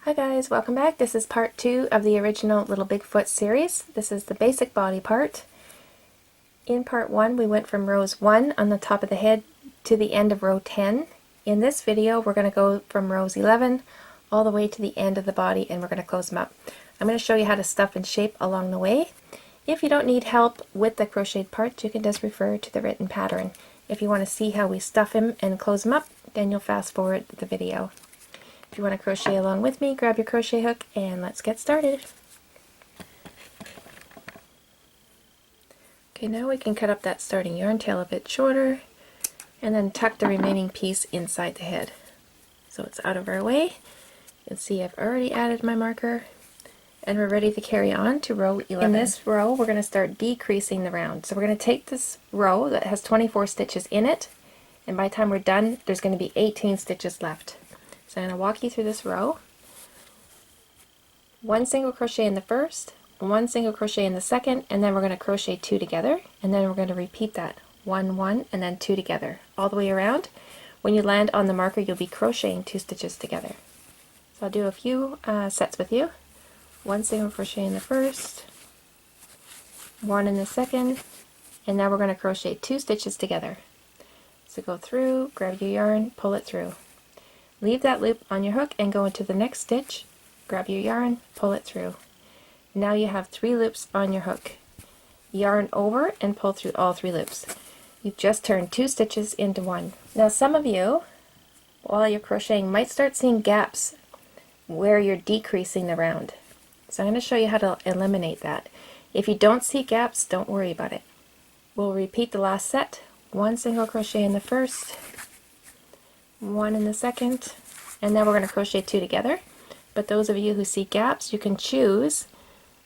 Hi guys, welcome back. This is part 2 of the original Little Bigfoot series. This is the basic body part. In part 1 we went from rows 1 on the top of the head to the end of row 10. In this video we're going to go from rows 11 all the way to the end of the body and we're going to close them up. I'm going to show you how to stuff and shape along the way. If you don't need help with the crocheted parts, you can just refer to the written pattern. If you want to see how we stuff him and close him up, then you'll fast forward the video. If you want to crochet along with me, grab your crochet hook and let's get started. Okay, now we can cut up that starting yarn tail a bit shorter and then tuck the remaining piece inside the head. So it's out of our way. You can see I've already added my marker and we're ready to carry on to row 11. In this row we're going to start decreasing the round. So we're going to take this row that has 24 stitches in it, and by the time we're done there's going to be 18 stitches left. So I'm going to walk you through this row. One single crochet in the first, one single crochet in the second, and then we're going to crochet 2 together, and then we're going to repeat that 1, 1, and then 2 together all the way around. When you land on the marker you'll be crocheting 2 stitches together. So I'll do a few sets with you. One single crochet in the first, one in the second, and now we're going to crochet 2 stitches together. So go through, grab your yarn, pull it through. Leave that loop on your hook and go into the next stitch, grab your yarn, pull it through. Now you have 3 loops on your hook. Yarn over and pull through all 3 loops. You've just turned 2 stitches into 1. Now some of you, while you're crocheting, might start seeing gaps where you're decreasing the round. So I'm going to show you how to eliminate that. If you don't see gaps, don't worry about it. We'll repeat the last set. One single crochet in the first, one in the second, and then we're going to crochet 2 together. But those of you who see gaps, you can choose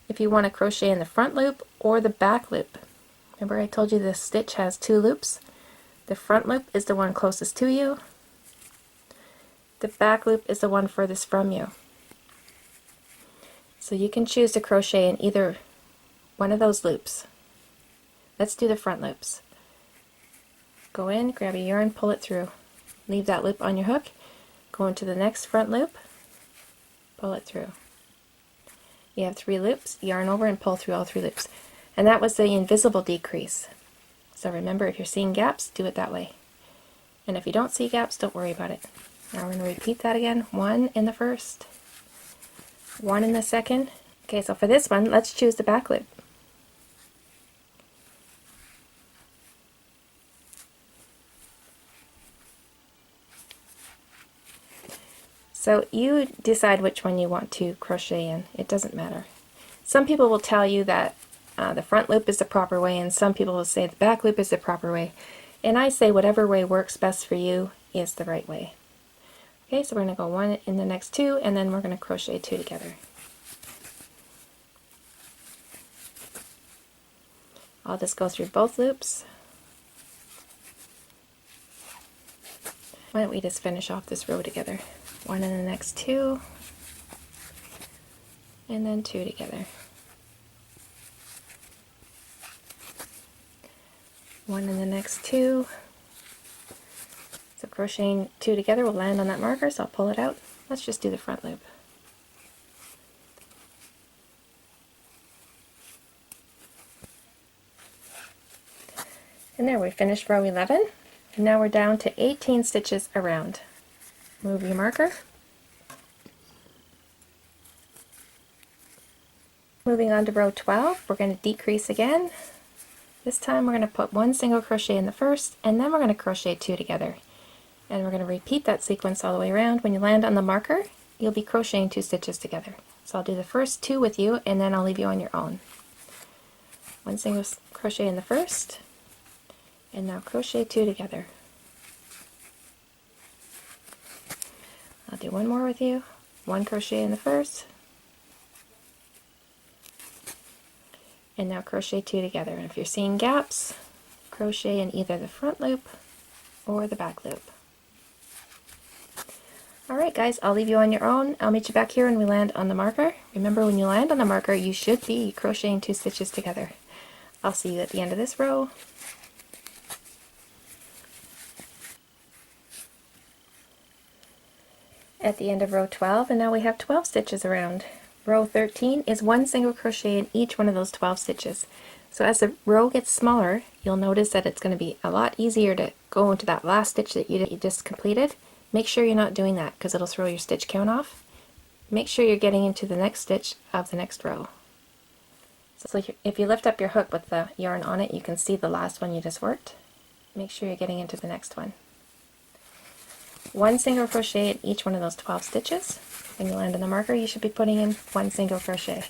if you want to crochet in the front loop or the back loop. Remember I told you this stitch has 2 loops? The front loop is the one closest to you. The back loop is the one furthest from you. So you can choose to crochet in either one of those loops. Let's do the front loops. Go in, grab a yarn, pull it through. Leave that loop on your hook, go into the next front loop, pull it through. You have 3 loops, yarn over and pull through all 3 loops. And that was the invisible decrease. So remember, if you're seeing gaps, do it that way. And if you don't see gaps, don't worry about it. Now we're going to repeat that again. 1 in the first, 1 in the second. Okay, so for this one, let's choose the back loop. So you decide which one you want to crochet in. It doesn't matter. Some people will tell you that the front loop is the proper way, and some people will say the back loop is the proper way. And I say whatever way works best for you is the right way. Okay, so we're going to go 1 in the next 2, and then we're going to crochet 2 together. I'll just go through both loops. Why don't we just finish off this row together? 1 in the next 2, and then 2 together. 1 in the next 2. So crocheting 2 together will land on that marker, so I'll pull it out. Let's just do the front loop. And there, we finished row 11. And now we're down to 18 stitches around. Move your marker. Moving on to row 12, we're going to decrease again. This time we're going to put 1 single crochet in the first, and then we're going to crochet 2 together. And we're going to repeat that sequence all the way around. When you land on the marker, you'll be crocheting 2 stitches together. So I'll do the first 2 with you, and then I'll leave you on your own. 1 single crochet in the first, and now crochet 2 together. I'll do one more with you. 1 crochet in the first, and now crochet 2 together. And if you're seeing gaps, crochet in either the front loop or the back loop. Alright guys, I'll leave you on your own. I'll meet you back here when we land on the marker. Remember, when you land on the marker, you should be crocheting 2 stitches together. I'll see you at the end of this row. At the end of row 12, and now we have 12 stitches around. Row 13 is 1 single crochet in each one of those 12 stitches. So as the row gets smaller, you'll notice that it's going to be a lot easier to go into that last stitch that you just completed. Make sure you're not doing that because it'll throw your stitch count off. Make sure you're getting into the next stitch of the next row. So if you lift up your hook with the yarn on it, you can see the last one you just worked. Make sure you're getting into the next one. 1 single crochet in each one of those 12 stitches. When you land on the marker, you should be putting in 1 single crochet.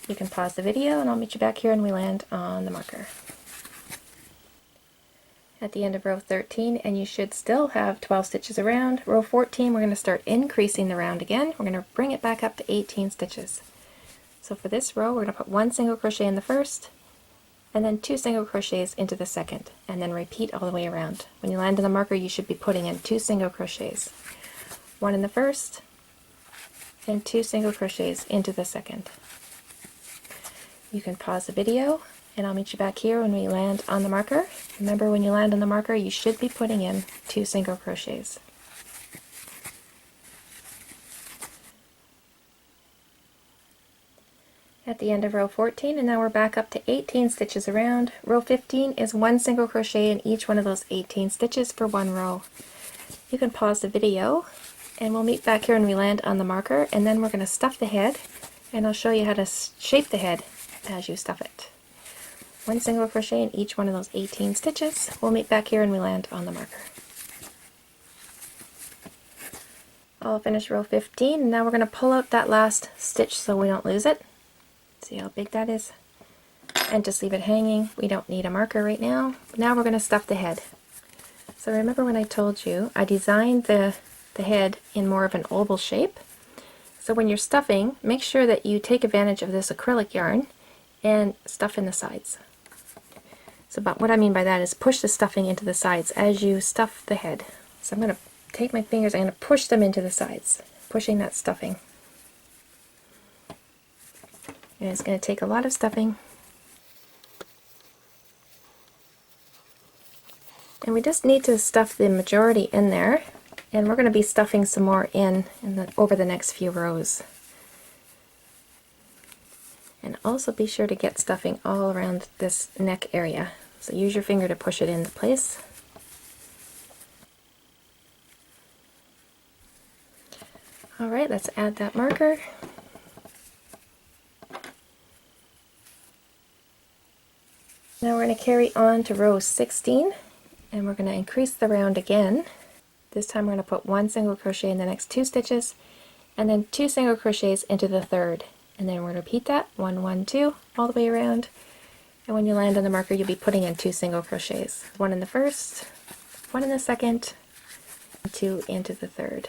You can pause the video and I'll meet you back here when we land on the marker. At the end of row 13, and you should still have 12 stitches around. Row 14, we're going to start increasing the round again. We're going to bring it back up to 18 stitches. So for this row, we're going to put 1 single crochet in the first, and then 2 single crochets into the second, and then repeat all the way around. When you land on the marker, you should be putting in 2 single crochets. 1 in the first, and 2 single crochets into the second. You can pause the video, and I'll meet you back here when we land on the marker. Remember, when you land on the marker, you should be putting in 2 single crochets. At the end of row 14, and now we're back up to 18 stitches around. Row 15 is 1 single crochet in each one of those 18 stitches for 1 row. You can pause the video, and we'll meet back here when we land on the marker, and then we're going to stuff the head, and I'll show you how to shape the head as you stuff it. 1 single crochet in each one of those 18 stitches. We'll meet back here when we land on the marker. I'll finish row 15, and now we're going to pull out that last stitch so we don't lose it. See how big that is? And just leave it hanging. We don't need a marker right now. Now we're going to stuff the head. So remember when I told you I designed the head in more of an oval shape? So when you're stuffing, make sure that you take advantage of this acrylic yarn and stuff in the sides. So but what I mean by that is push the stuffing into the sides as you stuff the head. So I'm going to take my fingers, I'm going to push them into the sides, pushing that stuffing. And it's going to take a lot of stuffing. And we just need to stuff the majority in there. And we're going to be stuffing some more over the next few rows. And also be sure to get stuffing all around this neck area. So use your finger to push it into place. Alright, let's add that marker. Now we're going to carry on to row 16, and we're going to increase the round again. This time we're going to put 1 single crochet in the next 2 stitches, and then 2 single crochets into the third. And then we're going to repeat that, 1, 1, 2, all the way around. And when you land on the marker, you'll be putting in 2 single crochets. 1 in the first, 1 in the second, and 2 into the third.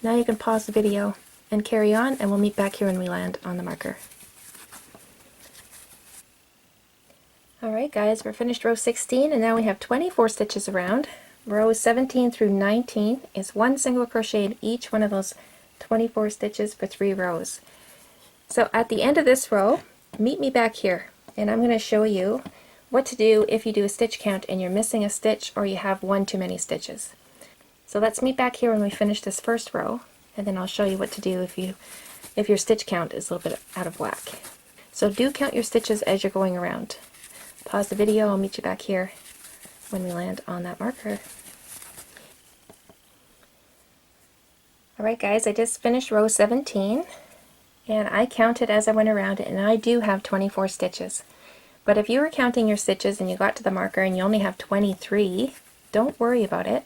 Now you can pause the video and carry on, and we'll meet back here when we land on the marker. Alright guys, we're finished row 16, and now we have 24 stitches around. Rows 17 through 19 is 1 single crochet in each one of those 24 stitches for 3 rows. So at the end of this row, meet me back here, and I'm going to show you what to do if you do a stitch count and you're missing a stitch or you have one too many stitches. So let's meet back here when we finish this first row, and then I'll show you what to do if your stitch count is a little bit out of whack. So do count your stitches as you're going around. Pause the video, I'll meet you back here when we land on that marker. Alright guys, I just finished row 17, and I counted as I went around it, and I do have 24 stitches. But if you were counting your stitches and you got to the marker and you only have 23, don't worry about it.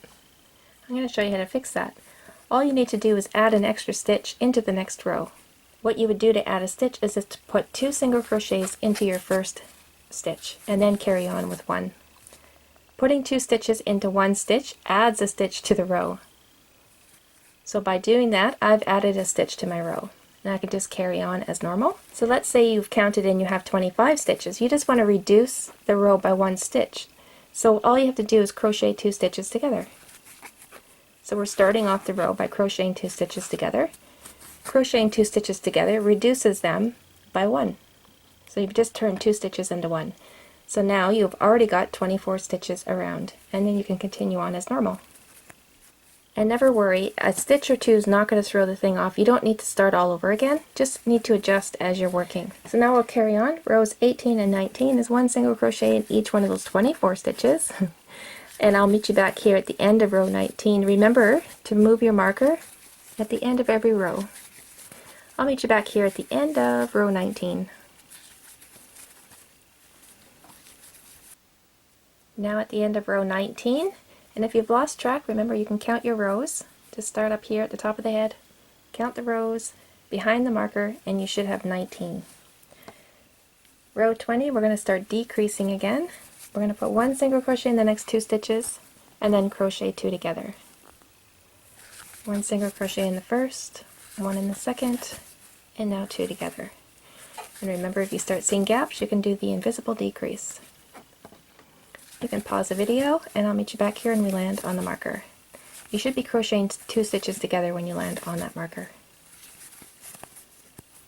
I'm going to show you how to fix that. All you need to do is add an extra stitch into the next row. What you would do to add a stitch is to put 2 single crochets into your first stitch and then carry on with 1. Putting 2 stitches into 1 stitch adds a stitch to the row. So by doing that, I've added a stitch to my row. Now I can just carry on as normal. So let's say you've counted and you have 25 stitches. You just want to reduce the row by 1 stitch. So all you have to do is crochet 2 stitches together. So we're starting off the row by crocheting 2 stitches together. Crocheting 2 stitches together reduces them by 1. So you've just turned 2 stitches into 1. So now you've already got 24 stitches around, and then you can continue on as normal. And never worry, a stitch or two is not going to throw the thing off. You don't need to start all over again, just need to adjust as you're working. So now we'll carry on. Rows 18 and 19 is one single crochet in each one of those 24 stitches. And I'll meet you back here at the end of row 19. Remember to move your marker at the end of every row. I'll meet you back here at the end of row 19. Now at the end of row 19, and if you've lost track, remember you can count your rows. Just start up here at the top of the head, count the rows behind the marker, and you should have 19. Row 20, we're going to start decreasing again. We're going to put one single crochet in the next 2 stitches, and then crochet 2 together. One single crochet in the first, one in the second, and now 2 together. And remember, if you start seeing gaps, you can do the invisible decrease. You can pause the video, and I'll meet you back here and we land on the marker. You should be crocheting 2 stitches together when you land on that marker.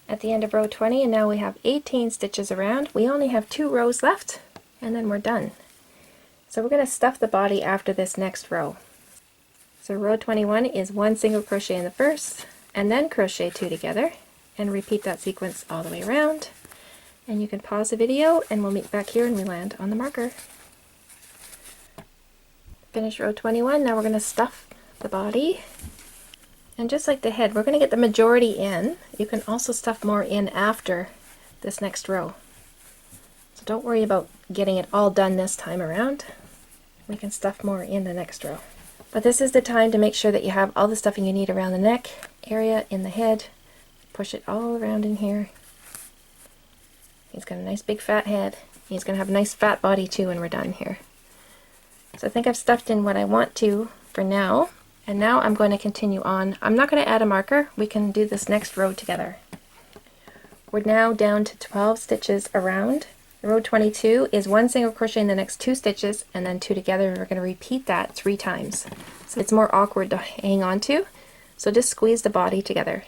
At the end of row 20, and now we have 18 stitches around. We only have 2 rows left, and then we're done. So we're going to stuff the body after this next row. So row 21 is one single crochet in the first, and then crochet 2 together, and repeat that sequence all the way around. And you can pause the video, and we'll meet back here and we land on the marker. Finish row 21. Now we're going to stuff the body, and just like the head, we're going to get the majority in. You can also stuff more in after this next row, so don't worry about getting it all done this time around. We can stuff more in the next row, but this is the time to make sure that you have all the stuffing you need around the neck area, in the head. Push it all around in here. He's got a nice big fat head. He's going to have a nice fat body too when we're done here. So I think I've stuffed in what I want to for now, and now I'm going to continue on. I'm not going to add a marker. We can do this next row together. We're now down to 12 stitches around. Row 22 is one single crochet in the next 2 stitches, and then 2 together. We're going to repeat that 3 times. So it's more awkward to hang on to, so just squeeze the body together.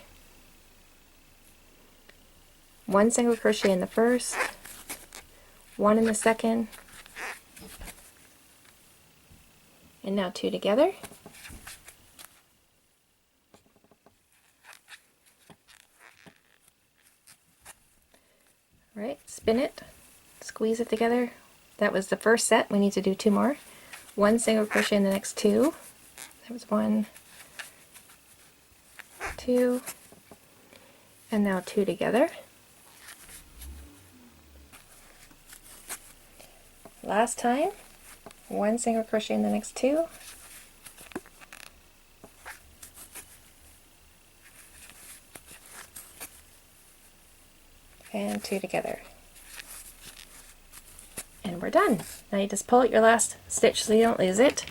One single crochet in the first, one in the second, and now 2 together. Right, spin it, squeeze it together. That was the first set. We need to do 2 more. One single crochet in the next 2. That was 1, 2, and now 2 together. Last time, one single crochet in the next 2, and 2 together, and we're done. Now you just pull out your last stitch so you don't lose it,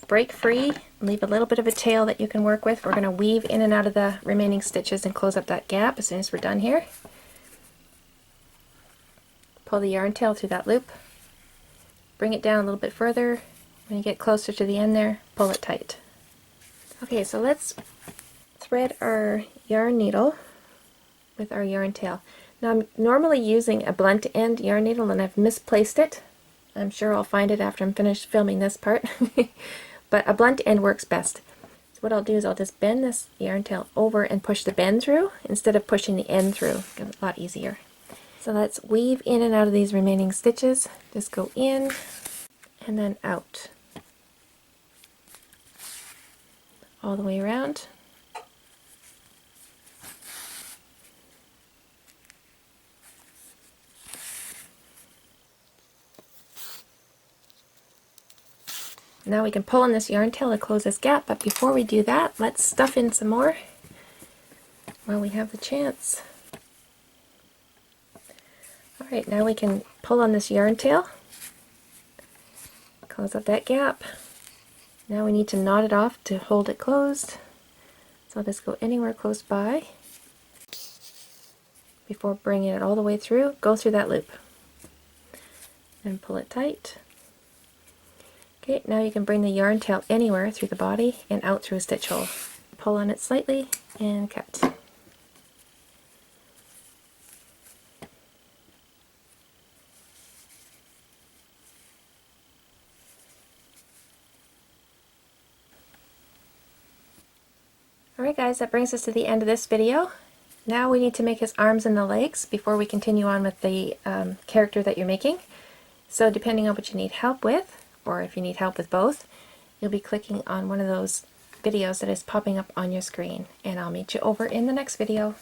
break free, leave a little bit of a tail that you can work with. We're going to weave in and out of the remaining stitches and close up that gap as soon as we're done here. Pull the yarn tail through that loop, bring it down a little bit further. When you get closer to the end there, pull it tight. Okay, so let's thread our yarn needle with our yarn tail. Now I'm normally using a blunt end yarn needle, and I've misplaced it. I'm sure I'll find it after I'm finished filming this part. But a blunt end works best. So what I'll do is I'll just bend this yarn tail over and push the bend through instead of pushing the end through. It's a lot easier. So let's weave in and out of these remaining stitches. Just go in and then out. All the way around. Now we can pull on this yarn tail to close this gap, but before we do that, let's stuff in some more while we have the chance. Alright, now we can pull on this yarn tail, close up that gap. Now we need to knot it off to hold it closed. So I'll just go anywhere close by. Before bringing it all the way through, go through that loop and pull it tight. Okay, now you can bring the yarn tail anywhere through the body and out through a stitch hole. Pull on it slightly and cut. Alright guys, that brings us to the end of this video. Now we need to make his arms and the legs before we continue on with the character that you're making. So depending on what you need help with, or if you need help with both, you'll be clicking on one of those videos that is popping up on your screen. And I'll meet you over in the next video.